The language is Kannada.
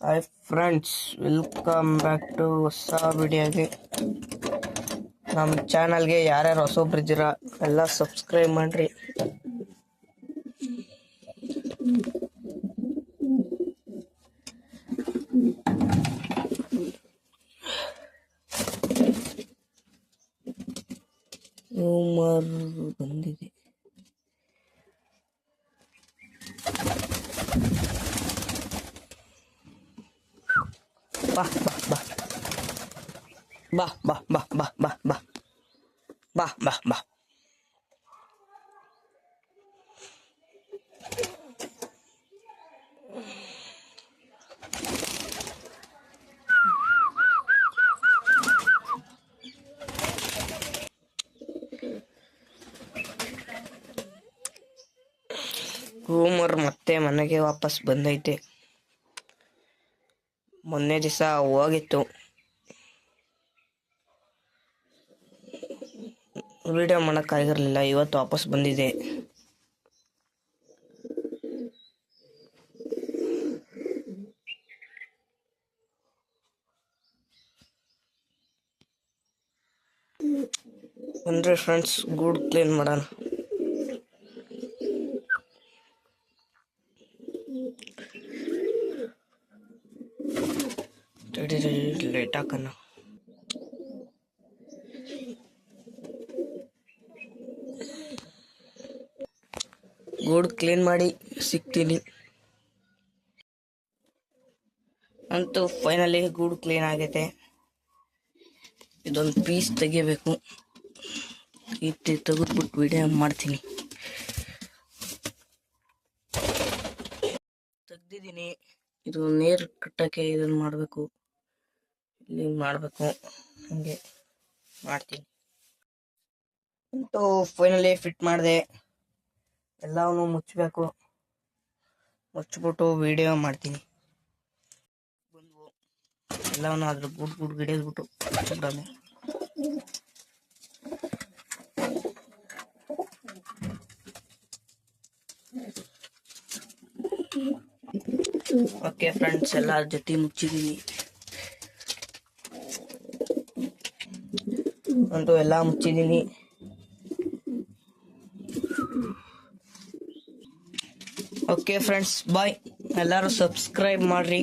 Hi friends, welcome back to ಹೊಸ ವಿಡಿಯೋಗೆ. ನಮ್ಮ ಚಾನಲ್ಗೆ ಯಾರ್ಯಾರು ಹೊಸೊಬ್ರು ಇದ್ದೀರಾ ಎಲ್ಲ ಸಬ್ಸ್ಕ್ರೈಬ್ ಮಾಡ್ರಿ. ಹ್ಯೂಮರ್ ಬಂದಿದೆ. ಬಾ ಬಾ ಬಾ ಬಾ ಬಾ ಬಾ ಬಾ ಬಾ ಬಾ ಬಾ ಬಾ ಬಾ ಹ್ಯೂಮರ್ ಮತ್ತೆ ಮನೆಗೆ ವಾಪಸ್ ಬಂದೈತೆ. ಮೊನ್ನೆ ದಿವಸ ಹೋಗಿತ್ತು, ವಿಡಿಯೋ ಮಾಡೋಕ್ಕಾಗಿರಲಿಲ್ಲ. ಇವತ್ತು ವಾಪಸ್ ಬಂದಿದೆ. ಬನ್ರಿ ಫ್ರೆಂಡ್ಸ್, ಗೂಡ್ ಕ್ಲೀನ್ ಮಾಡೋಣ. ಲೇಟ್ ಹಾಕೋಣ. ಗೂಡ್ ಕ್ಲೀನ್ ಮಾಡಿ ಸಿಗ್ತೀನಿ. ಅಂತೂ ಫೈನಲಿ ಗೂಡ್ ಕ್ಲೀನ್ ಆಗೈತೆ. ಇದೊಂದು ಪೀಸ್ ತೆಗಿಬೇಕು. ತೆಗೆದ್ಬಿಟ್ಟು ವಿಡಿಯೋ ಮಾಡ್ತೀನಿ. ತೆಗ್ದಿದ್ದೀನಿ. ಇದು ನೀರು ಕಟ್ಟಕ್ಕೆ ಇದನ್ನು ಮಾಡಬೇಕು, ಇಲ್ಲಿ ಮಾಡಬೇಕು, ಹಂಗೆ ಮಾಡ್ತೀನಿ. ಅಂತೂ ಫೈನಲಿ ಫಿಟ್ ಮಾಡಿದೆ. ಎಲ್ಲವನ್ನೂ ಮುಚ್ಚಬೇಕು. ಮುಚ್ಚಿಬಿಟ್ಟು ವಿಡಿಯೋ ಮಾಡ್ತೀನಿ. ಬಂದು ಎಲ್ಲವನ್ನೂ ಅದ್ರ ಗುಡ್ ಗಿಡಿಸ್ಬಿಟ್ಟು ಮುಚ್ಚಿಬಿಡೋಣ. ಓಕೆ ಫ್ರೆಂಡ್ಸ್, ಎಲ್ಲರ ಜೊತೆ ಮುಚ್ಚಿದ್ದೀನಿ. ಅಂತೂ ಎಲ್ಲ ಮುಚ್ಚಿದ್ದೀನಿ. ಓಕೆ ಫ್ರೆಂಡ್ಸ್, ಬಾಯ್. ಎಲ್ಲರೂ ಸಬ್ಸ್ಕ್ರೈಬ್ ಮಾಡ್ರಿ.